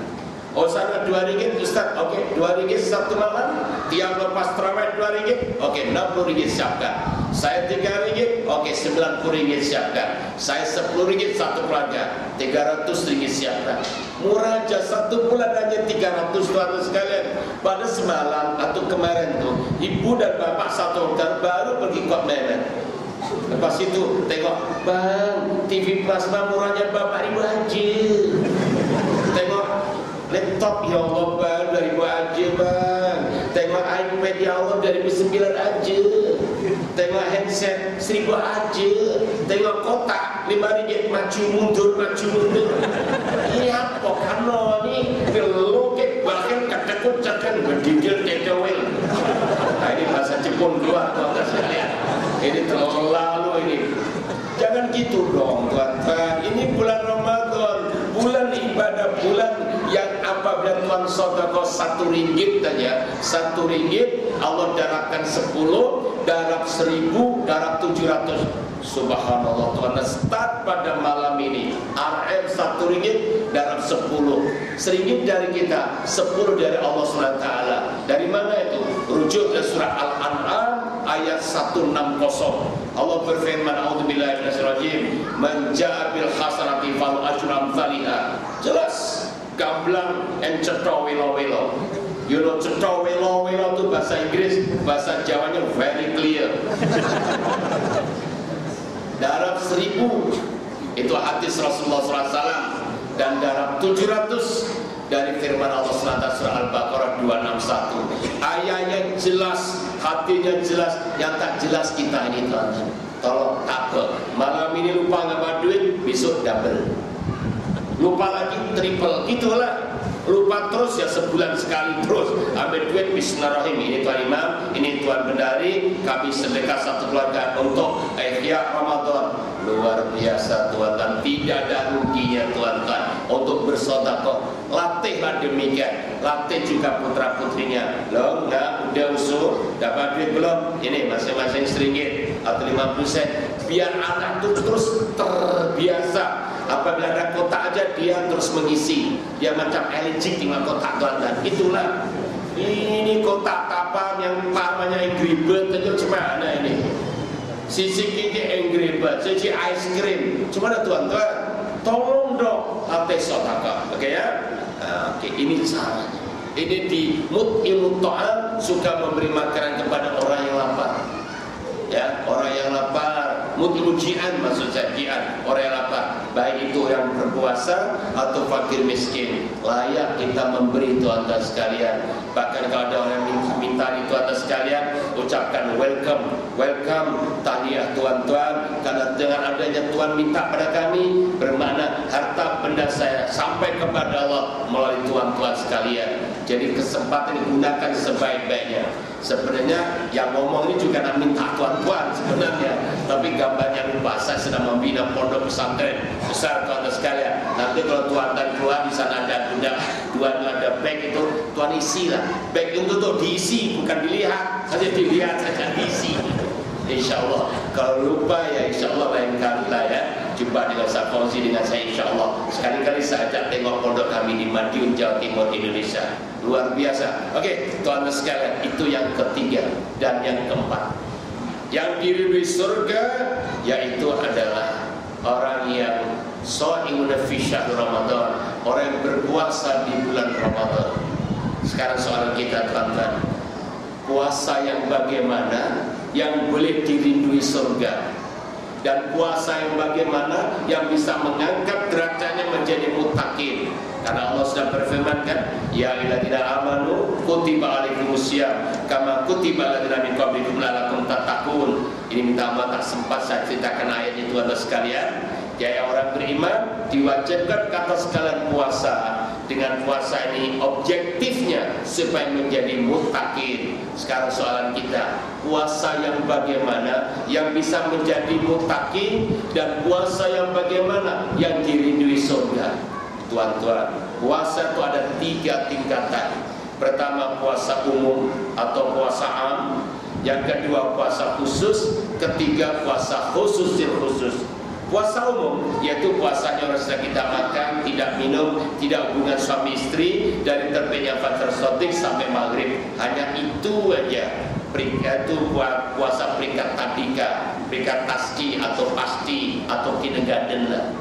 [SPEAKER 1] Oh, sana 2 ringgit Ustaz, oke, 2 ringgit Sabtu malam. Tiap lepas terawih 2 ringgit, oke, 60 ringgit siapkan. Saya 3 ringgit, oke, Oke, 90 ringgit siapkan. Saya 10 ringgit satu keluarga, 300 ringgit siapkan. Murah aja, 1 bulan aja 300 tuan sekalian. Pada semalam atau kemarin tuh, ibu dan bapak satu hotel baru pergi Kota Medan. Lepas itu tengok, bang, TV plasma murahnya bapak 1.000 aja. Tengok laptop, ya Allah bang, 2.000 aja bang. Tengok iPad, ya Allah 2.900 aja. Tengok handset 1.000 aja. Tengok kotak 5 ringgit, maju mundur. Ini apa kano ni? Loket bahkan kata-kata berdindil tetewel. Nah ini bahasa Jepun keluar tuan sekalian. Ini terlalu lalu ini. Jangan gitu dong tuan-tuan. Ini bulan Ramadan, bulan ibadah, bulan yang apabila tuan sedekah 1 ringgit saja, 1 ringgit Allah darabkan 10, darab 1000, darab 700. Subhanallah tuan, start pada malam ini RM 1 ringgit darab 10, 1 ringgit dari kita, 10 dari Allah SWT. Dari mana itu? Rujuk ke surah Al-An'am ayat 160. Allah berfirman, a'udzubillahi minasyaitonir rajim, man jaa bil hasanati falahu ajrun amsalha. Jelas, gamblang and cetha welo-welo. You know cetha welo-welo itu bahasa Inggris, bahasa Jawanya very clear. Darab 1000 itu hadis Rasulullah SAW, dan darab 700 dari firman Allah SWT surah Al-Baqarah 261. Ayatnya jelas, hatinya jelas, yang tak jelas kita ini tuan. Tolong takut. Malam ini lupa ngambil duit, besok double. Lupa lagi triple, itulah. Lupa terus ya sebulan sekali terus ambil duit. Bismillahirrahmanirrahim, ini tuan imam, ini tuan bendari, kami sedekah satu keluarga untuk ihya Ramadan. Luar biasa tuan-tuan, tidak ada ruginya tuan-tuan untuk bersedekah. Latihlah demikian, latih juga putra putrinya. Loh enggak, udah usul, dapat duit belum? Ini masing-masing RM1 atau 50 sen, biar anak itu terus terbiasa. Apabila ada kotak aja dia terus mengisi. Dia macam allergic dengan kotak tuan-tuan. Itulah. Ini kotak tapam yang namanya Angry Bird aja gimana ini? Sisi gigi Angry Bird, sisi ice cream. Gimana tuan-tuan? Tolong dong latih sedekah. Oke ya? Oke, ini caranya. Ini di Mut'imut Ta'am, suka memberi makanan kepada orang yang lapar. Ya, orang yang lapar, mutlujian maksud saya, jian, orang yang lapar, baik itu yang berpuasa atau fakir miskin, layak kita memberi tuan-tuan sekalian. Bahkan kalau ada orang yang minta itu tuan-tuan sekalian, ucapkan welcome, tahniah tuan-tuan, karena dengan adanya Tuhan minta pada kami, bermakna harta benda saya sampai kepada Allah melalui tuan-tuan sekalian. Jadi kesempatan digunakan sebaik-baiknya. Sebenarnya yang ngomong ini juga nak minta tuan-tuan sebenarnya, tapi gambarnya lupa. Saya sedang membina pondok pesantren besar tuan-tuan sekalian. Nanti kalau tuan-tuan keluar di sana ada benda, tuan ada bag itu, tuan isi lah. Bag itu tuh diisi, bukan dilihat, saja dilihat saja diisi. InsyaAllah. Kalau lupa ya InsyaAllah lain kali lah ya. Jumpa dengan saya, kongsi dengan saya InsyaAllah. Sekali-kali saya ajak tengok pondok kami di Madiun, Jawa Timur, Indonesia. Luar biasa. Oke, tuan-tuan sekalian, itu yang ketiga. Dan yang keempat, yang diridhoi surga, yaitu adalah orang yang shaimun fi syahr Ramadan, orang yang berpuasa di bulan Ramadan. Sekarang soalan kita tuan-tuan, puasa yang bagaimana yang boleh dirindui surga, dan puasa yang bagaimana yang bisa mengangkat derajatnya menjadi muttaqin. Karena Allah sudah berfirman kan, ya ayyuhalladzina amanu kutiba alaikumusiyam kama kutiba aladzina min qablikum la'allakum tattaqun. Ini minta maaf tak sempat saya ceritakan ayatnya tuan-tuan sekalian. Ya orang beriman diwajibkan kata sekalian puasa. Dengan puasa ini objektifnya supaya menjadi muttaqin. Sekarang soalan kita, puasa yang bagaimana yang bisa menjadi muttaqin, dan puasa yang bagaimana yang dirindui surga. Tuan-tuan, puasa itu ada 3 tingkatan. Pertama puasa umum atau puasa am, yang kedua puasa khusus, ketiga puasa khusus. Puasa umum yaitu puasanya orang sedang kita makan, tidak minum, tidak hubungan suami istri dari terbitnya fajar shadiq sampai maghrib. Hanya itu aja. Itu puasa peringkat berikan taski atau pasti atau kindergarten lah.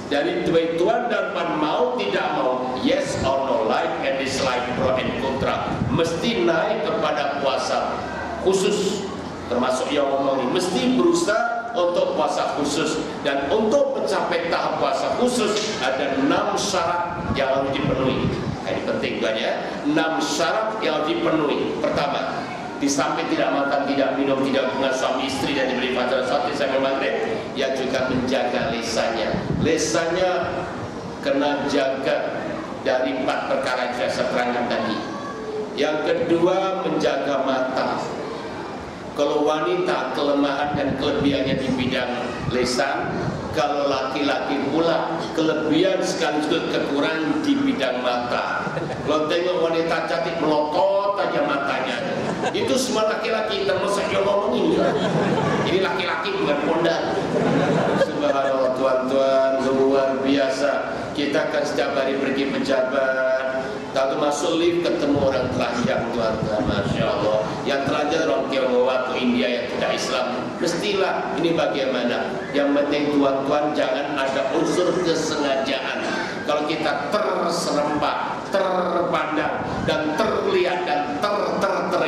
[SPEAKER 1] Dari tuan dan pan mau tidak mau, yes or no, like and dislike, pro and kontra, mesti naik kepada puasa khusus. Termasuk yang ngomongin mesti berusaha untuk puasa khusus, dan untuk mencapai tahap puasa khusus ada 6 syarat yang harus dipenuhi. Ini penting tuan ya, 6 syarat yang harus dipenuhi. Pertama, di samping tidak makan, tidak minum, tidak hubungan suami istri dan diberi fajar sampai sampai maghrib, yang juga menjaga lisannya. Lisannya kena jaga dari 4 perkara yang saya terangkan tadi. Yang kedua, menjaga mata. Kalau wanita kelemahan dan kelebihannya di bidang lisan, kalau laki-laki pula kelebihan sekaligus kekurangan di bidang mata. Kalau tengok wanita cantik melotot aja matanya. Itu semua laki-laki, termasuk yang ngomong ini. Ini laki-laki bukan pondal. Subhanallah tuan-tuan, luar biasa. Kita kan setiap hari pergi pejabat, lalu masuk lift ketemu orang telanjang tuan-tuan, masya Allah. Yang telanjang orang Tionghoa atau India yang tidak Islam, mestilah ini bagaimana. Yang penting tuan-tuan jangan ada unsur kesengajaan. Kalau kita terserempak, terpandang dan terlihat dan ter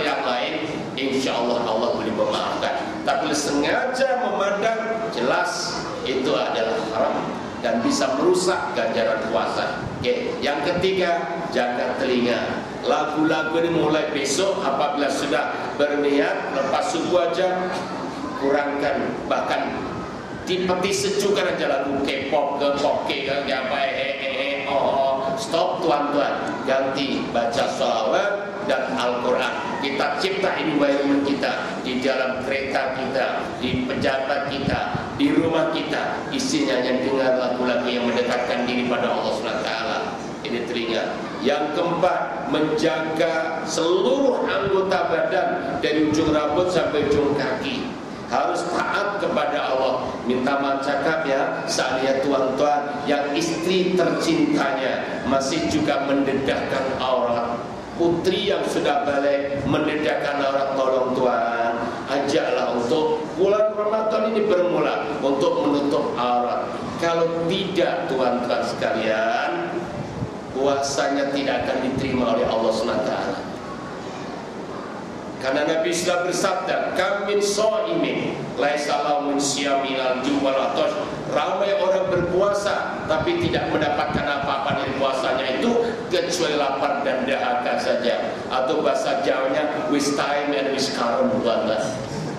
[SPEAKER 1] yang lain, insya Allah Allah boleh memaafkan. Tapi sengaja memandang, jelas itu adalah haram dan bisa merusak ganjaran puasa. Oke. Yang ketiga, jaga telinga. Lagu-lagu ini mulai besok apabila sudah berniat lepas subuh aja kurangkan, bahkan di peti sejukan aja lagu K-pop ke pop ke apa stop tuan-tuan, ganti baca sholawat dan Al-Quran. Kita cipta environment kita di dalam kereta kita, di pejabat kita, di rumah kita, isinya yang dengar lagu-lagu yang mendekatkan diri pada Allah SWT. Ini telinga. Yang keempat, menjaga seluruh anggota badan dari ujung rambut sampai ujung kaki. Harus taat kepada Allah. Minta maaf cakap ya, seandainya tuan-tuan yang istri tercintanya masih juga mendedahkan aurat, putri yang sudah balik mendedahkan aurat, tolong tuan, ajaklah untuk bulan Ramadan ini bermula untuk menutup aurat. Kalau tidak tuan-tuan sekalian, puasanya tidak akan diterima oleh Allah SWT. Karena Nabi sudah bersabda, kam min shaimin laisa lahu min siyamil juwal atash. Ramai orang berpuasa tapi tidak mendapatkan apa-apa dari puasanya itu kecuali lapar dan dahaga saja. Atau bahasa Jawanya wis time and wis karam buatlah.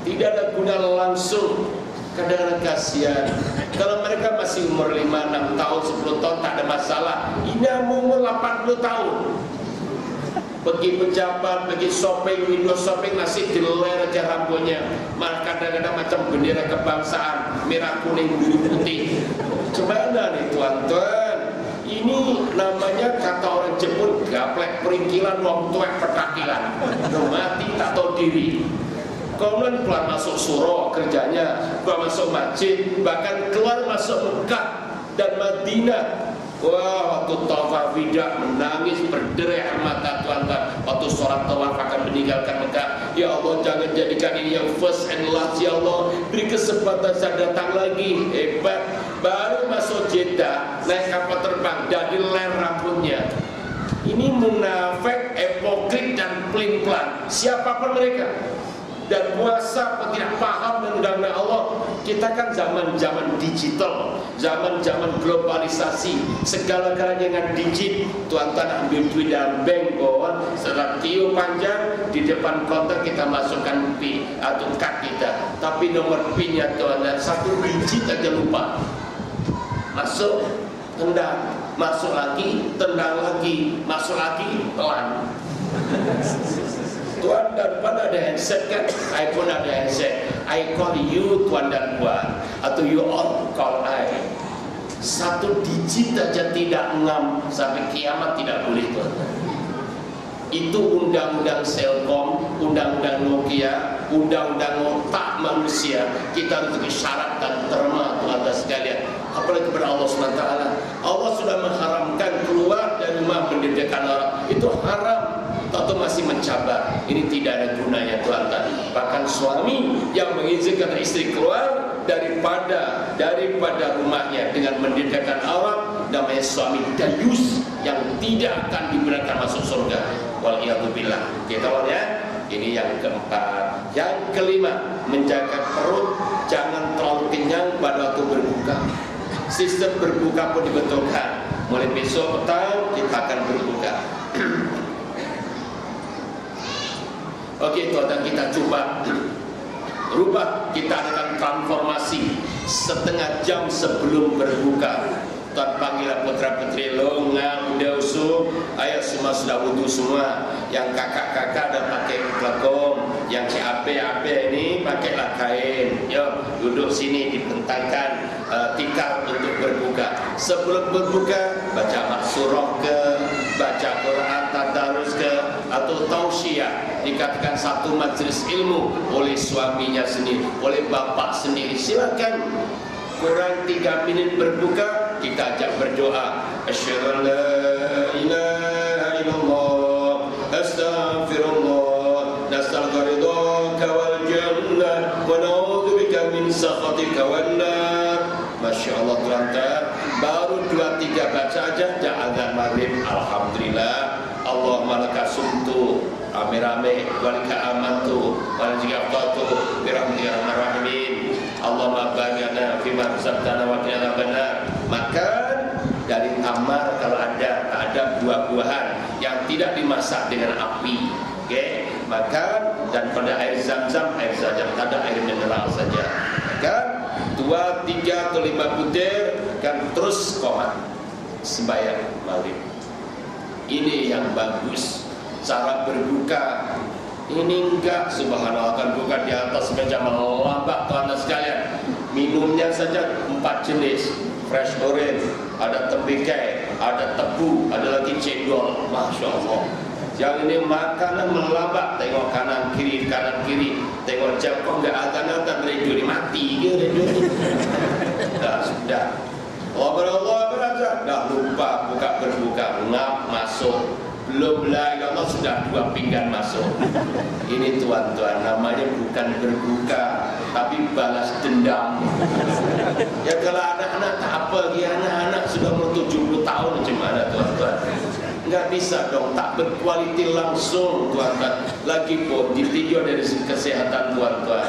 [SPEAKER 1] Tidak ada guna langsung. Kadang-kadang kasihan. Kalau mereka masih umur 5, 6 tahun, 10 tahun tak ada masalah. Ini umur 80 tahun. Pergi pejabat, pergi shopping, window shopping, masih diler aja rambutnya. Malah kadang-kadang macam bendera kebangsaan, merah, kuning, biru, putih. Gimana nih tuan-tuan? Ini namanya kata orang Jepun, gaplek peringkilan, wong tuwek petakilan. Mati tak tahu diri. Kemudian keluar masuk surau kerjanya, keluar masuk masjid, bahkan keluar masuk Mekah dan Madinah. Wah, waktu tawaf wida menangis berderai air mata tuan-tuan. Waktu sholat tawaf akan meninggalkan Mekah. Ya Allah, jangan jadikan ini yang first and last. Ya Allah, beri kesempatan saya datang lagi. Hebat. Baru masuk Jeddah, naik kapal terbang, jadi ler rambutnya. Ini munafik, hipokrit dan pelin-pelan. Siapapun mereka. Dan puasa pun tidak paham dan undang-undang Allah. Kita kan zaman-zaman digital, zaman-zaman globalisasi, segala-galanya dengan digit. Tuan-tuan ambil duit dalam bank bawah, setelah tiup panjang di depan konter kita masukkan PIN atau kad kita. Tapi nomor PIN-nya tuan-tuan 1 digit aja lupa. Masuk, tendang, masuk lagi, tendang lagi, masuk lagi, pelan. Tuan dan puan ada handset kan? I pun ada handset. I call you tuan dan puan, atau you all call I. 1 digit aja tidak ngam, sampai kiamat tidak boleh tuan. Itu undang-undang Selkom, undang-undang Nokia, undang-undang otak manusia. Kita harus disyaratkan terma tuan sekalian. Apalagi kepada Allah SWT. Allah sudah mengharamkan keluar dari rumah mendedahkan orang. Itu haram. Atau masih
[SPEAKER 2] masih mencabar. Ini tidak ada gunanya tuan-tuan. Bahkan suami yang mengizinkan istri keluar daripada rumahnya dengan mendedahkan aurat, namanya suami dayus yang tidak akan dibenarkan masuk surga. Waliyadzubillah. Kita lihat ya. Ini yang keempat. Yang kelima, menjaga perut, jangan terlalu kenyang pada waktu berbuka. Sistem berbuka pun dibetulkan. Mulai besok petang kita akan berbuka. Oke, tuan-tuan, kita coba rubah, kita adakan transformasi setengah jam sebelum berbuka. Tuan panggil putra-putri lo, udah usul, ayo semua sudah wudhu semua. Yang kakak-kakak dah pakai kelekong, yang si ape-ape ini pakailah kain. Yo, duduk sini dibentangkan tikar untuk berbuka. Sebelum berbuka, baca maksurah ke, baca Quran tadarus ke, atau tausiah. Dikatakan satu majelis ilmu oleh suaminya sendiri, oleh bapak sendiri. Silakan. Kurang 3 menit berbuka, kita ajak berdoa. Asyhadu an la ilaha illallah, astaghfirullah, nastaghfiruka wal jannah, wa na'udzubika min sakhatika wan nar. Masya Allah tuan-tuan, baru 2-3 baca aja azan maghrib. Alhamdulillah. Allahumma laka sumtu rame-rame, walika amantu, walika afdatu, birahmatika ya rahimin. Allahumma baghana fima razaqtana wa qina adzabannar. Makan dari tamar kalau ada buah-buahan yang tidak dimasak dengan api. Oke, makan dan pada air zam-zam, air saja, ada air mineral saja. Makan 2, 3 atau 5 butir kan, terus komat sembahyang maghrib. Ini yang bagus cara berbuka. Ini enggak, subhanallah, kan buka di atas meja melambat tuan-tuan sekalian. Minumnya saja 4 jenis, fresh orange, ada tembikai, ada tebu, ada lagi cendol. Masya Allah. Yang ini makanan melambat, tengok kanan kiri, tengok jam, kok enggak azan-azan, radio ini mati ke radio ini. Sudah. Allah berazan, dah lupa berbuka, ngap masuk. Belum lagi Allah sudah 2 pinggan masuk. Ini tuan-tuan, namanya bukan berbuka, tapi balas dendam. Ya kalau anak-anak tak apa, ya anak-anak sudah umur 70 tahun gimana tuan-tuan? Enggak bisa dong, tak berkualitas langsung tuan-tuan. Lagi pun ditinjau dari kesehatan tuan-tuan.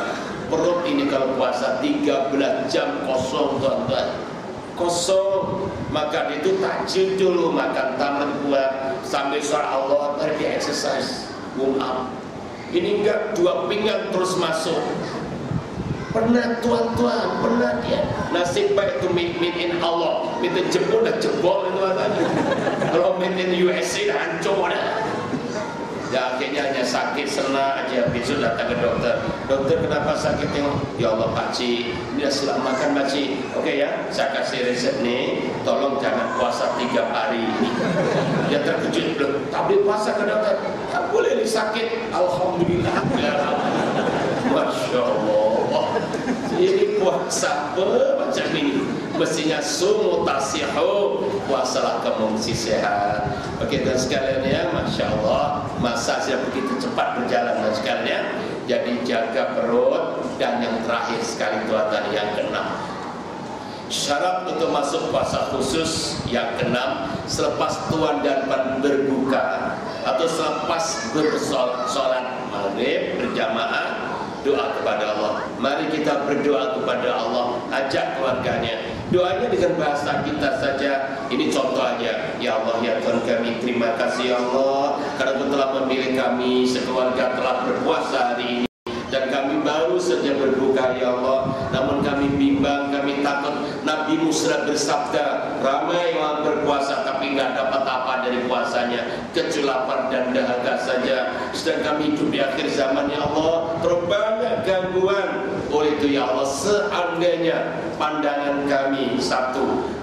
[SPEAKER 2] Perut ini kalau puasa 13 jam kosong tuan-tuan. Kosong, maka itu takjil dulu, makan tamar buah sambil surah Allah, baru di exercise, warm up. Ini enggak 2 pinggan terus masuk. Pernah tuan-tuan, pernah dia nasib baik itu made in Allah, minta jebol dah jebol tuan-tuan. Kalau made in USA dah hancur dah. Ya akhirnya hanya sakit senang aja, besok datang ke dokter. Dokter kenapa sakit? Tengok, ya Allah pakcik, dia silap makan pakcik. Oke ya, saya kasih resep nih, tolong jangan puasa 3 hari. Dia terkejut, belum tak boleh puasa ke dokter? Tak boleh, ini sakit. Alhamdulillah. Masya Allah. Ini puasa apa macam ini? Mestinya sumu tasihu, puasalah kamu mesti sehat. Oke dan sekalian ya, Masya Allah, masa sudah begitu cepat berjalan dan sekalian. Jadi jaga perut. Dan yang terakhir sekali tuan-tuan, yang ke-6, syarat untuk masuk puasa khusus yang ke-6, selepas tuan dan puan berbuka atau selepas bersolat maghrib berjamaah, doa kepada Allah. Mari kita berdoa kepada Allah, ajak keluarganya. Doanya dengan bahasa kita saja. Ini contoh aja. Ya Allah, ya Tuhan kami, terima kasih ya Allah karena Engkau telah memilih kami sekeluarga telah berpuasa hari ini. Dan kami baru saja berbuka ya Allah. Namun kami bimbang, kami takut. Nabi Musa bersabda, ramai yang berpuasa tapi tidak dapat apa dari puasanya, kecuali lapar dan dahaga saja. Sedang kami hidup di akhir zaman ya Allah, terlalu banyak gangguan. Oleh itu ya Allah, seandainya pandangan kami 1,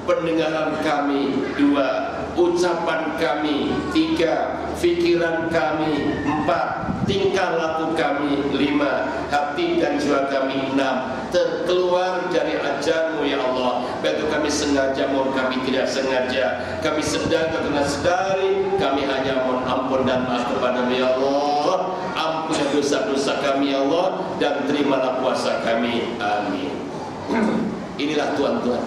[SPEAKER 2] pendengaran kami 2, ucapan kami 3, fikiran kami 4, tingkah laku kami 5, hati dan jiwa kami 6, terkeluar dari ajarmu ya Allah. Bantukan kami sengaja maupun kami tidak sengaja, kami sedang atau tidak sedari, kami hanya mohon ampun dan maaf kepada-Mu ya Allah. Ampuni dosa-dosa kami ya Allah, dan terimalah puasa kami. Amin. Inilah Tuhan-Tuhan.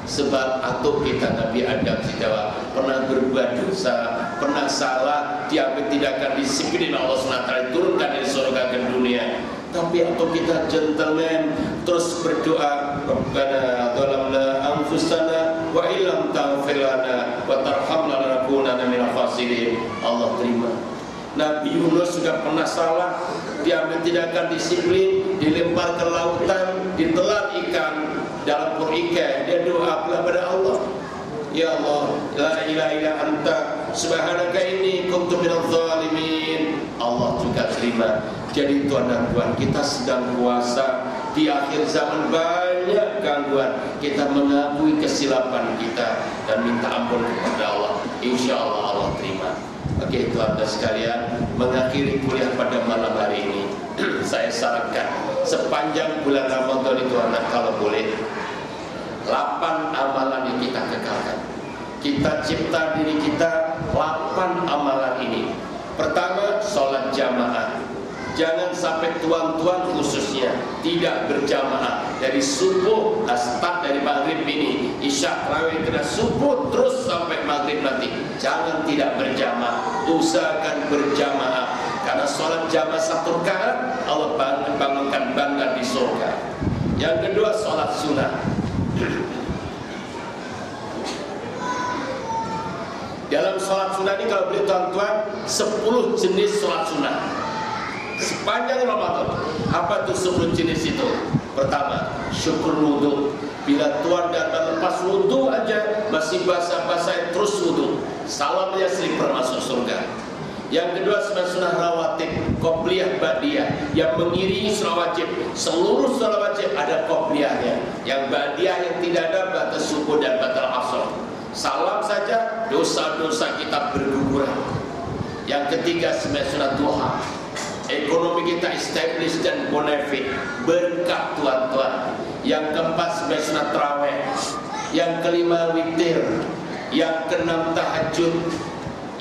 [SPEAKER 2] Sebab atau kita Nabi Adam Sidawa pernah berbuat dosa, pernah salah, dia tidak akan disiplin Allah SWT, turunkan dari surga ke dunia. Tapi atau kita gentleman terus berdoa, Rabbana zalamna anfusana wa illam taghfir lana wa tarhamna lanakunanna minal khasirin. Allah terima. Nabi Yunus juga pernah salah, dia tidak akan disiplin, dilempar ke lautan, ditelan ikan dalam perut ikan. Dia doa kepada Allah, ya Allah, la ilaha illa anta subhanaka inni kuntu minadh zalimin. Allah juga terima. Jadi Tuhan dan Tuhan, kita sedang puasa di akhir zaman, banyak gangguan. Kita mengakui kesilapan kita dan minta ampun kepada Allah. Insya Allah Allah terima. Oke Tuhan dan sekalian, mengakhiri kuliah pada malam hari ini, saya sarankan sepanjang bulan Ramadan itu anak, kalau boleh 8 amalan yang kita kekalkan. Kita cipta diri kita 8 amalan ini. Pertama, sholat jamaah. Jangan sampai tuan-tuan khususnya tidak berjamaah dari subuh, start dari maghrib ini, isya, tarawih, kena subuh terus sampai maghrib nanti. Jangan tidak berjamaah, usahakan berjamaah, karena sholat jamaah 1 rakaat Allah bangunkan bangga di surga. Yang kedua, sholat sunnah. Dalam sholat sunnah ini kalau boleh tuan-tuan, 10 jenis sholat sunnah sepanjang Ramadan. Apa itu 10 jenis itu? Pertama, syukur wudhu. Bila tuan datang lepas wudhu aja masih basah-basah, terus wudhu, salamnya slipper masuk surga. Yang kedua, sunnah rawatib, qobliyah ba'diyah, yang mengiringi surah wajib. Seluruh surah wajib ada qobliyahnya. Yang ba'diyah yang tidak ada, batas subuh dan batal asar. Salam saja dosa-dosa kita berguguran. Yang ketiga, sunnah duha. Ekonomi kita establish dan bonafit, berkah tuan-tuan. Yang keempat, sunnah tarawih. Yang kelima, witir. Yang keenam, tahajud.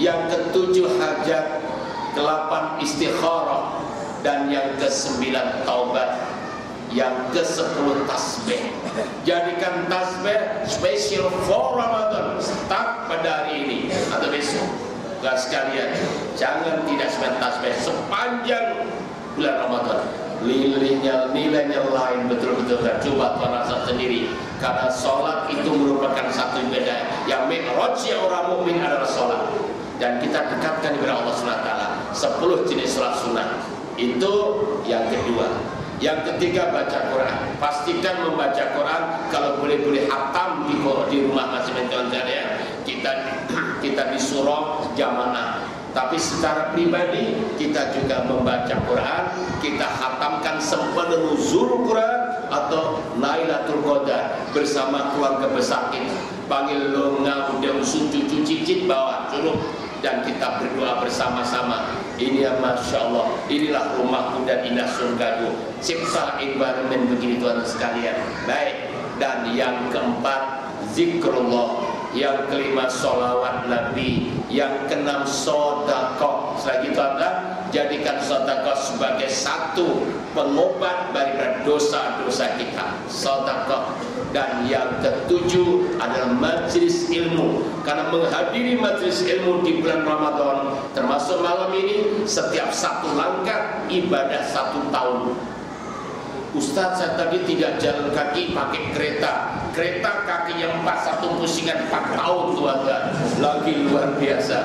[SPEAKER 2] Yang ketujuh, hajat. Ke-8, istikharah. Dan yang ke-9, taubat. Yang ke-10, tasbih. Jadikan tasbih special for Ramadan, start pada hari ini atau besok. Tuan sekalian, jangan tidak semen tasbih sepanjang bulan Ramadan. Nilainya lain betul-betul. Dan coba tuan rasa sendiri, karena sholat itu merupakan satu ibadah yang mi'rajnya orang mukmin adalah sholat, dan kita dekatkan kepada Allah SWT. 10 jenis sholat sunnah itu yang kedua. Yang ketiga, baca Quran. Pastikan membaca Quran, kalau boleh-boleh hatam di rumah masing-masing sekalian. Kita di surau jamaah. Tapi secara pribadi kita juga membaca Quran, kita hatamkan sepenuh nuzul Quran atau Lailatul Qadar bersama keluarga besar kita. Panggil lo ngau cucu cicit bawa suruh, dan kita berdoa bersama-sama. Ini ya Masya Allah, inilah rumahku dan indah surgaku. Cipta environment begini tuan sekalian. Baik. Dan yang keempat, zikrullah. Yang kelima, sholawat Nabi. Yang keenam, sodakoh. Selagi tuan-tuan, jadikan sodakoh sebagai satu pengobat daripada dosa-dosa kita. Sodakoh. Dan yang ketujuh adalah majlis ilmu. Karena menghadiri majlis ilmu di bulan Ramadan, termasuk malam ini, setiap satu langkah ibadah 1 tahun. Ustaz, saya tadi tidak jalan kaki, pakai kereta. Kereta kakinya 4, satu pusingan 4 tahun tuan-tuan. Lagi luar biasa.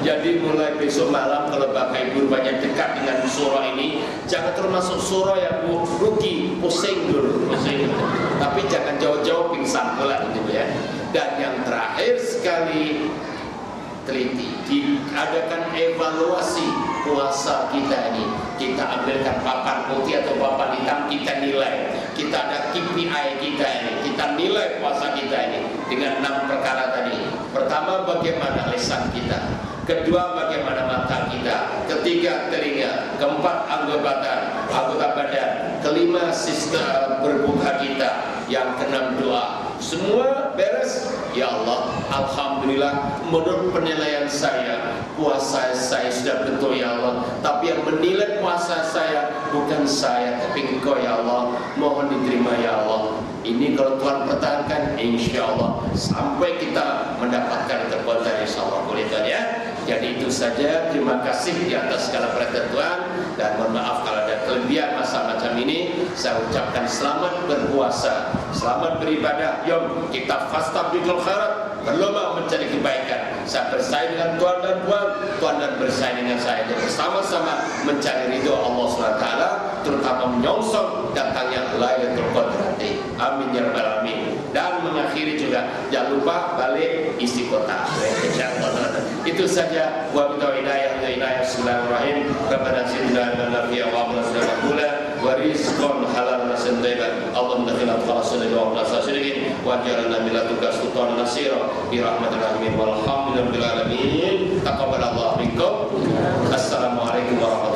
[SPEAKER 2] Jadi mulai besok malam kalau Bapak Ibu banyak dekat dengan surah ini, jangan termasuk surah yang rugi, pusing dulu, pusing. Tapi jangan jauh-jauh pingsan pula gitu ya. Dan yang terakhir sekali, teliti, diadakan evaluasi puasa kita ini. Kita ambilkan papan putih atau papan hitam, kita nilai. Kita ada KPI kita ini, kita nilai puasa kita ini dengan 6 perkara tadi. Pertama, bagaimana lisan kita. Kedua, bagaimana mata kita. Ketiga, telinga. Keempat, anggota badan. Kelima, sistem berbuka kita. Yang keenam, doa. semua beres. Ya Allah, alhamdulillah, menurut penilaian saya, puasa saya sudah betul ya Allah. Tapi yang menilai puasa saya bukan saya, tapi Engkau ya Allah. Mohon diterima ya Allah. Ini kalau Tuhan pertahankan, insya Allah sampai kita mendapatkan kekuatan insya Allah kulitkan ya. Jadi itu saja. Terima kasih di atas segala perhatian Tuhan, dan mohon maaf kalau ada kelebihan masa macam ini. Saya ucapkan selamat berpuasa, selamat beribadah. Yom kita fastabiqul khairat, berlomba mencari kebaikan. Saya bersaing dengan Tuhan dan Tuhan dan bersaing dengan saya. Jadi bersama-sama mencari ridho Allah SWT, terutama menyongsong datangnya Lailatul Qadar. Amin ya rabbal alamin. Dan mengakhiri juga jangan lupa balik isi kota. Itu saja. Wa bi'inayah bismillahirrahmanirrahim. Rabbana zidna nabiyya wa amrana maqbula wa rizqan halalan tayyiban. Allahumma khilaf khalasana wa nasasirin wa jalna min ladunka sultanan nasira bi rahmatir rahimin walhamdulillahi rabbil alamin. Taqabbalallahu minkum. Assalamualaikum warahmatullahi wabarakatuh.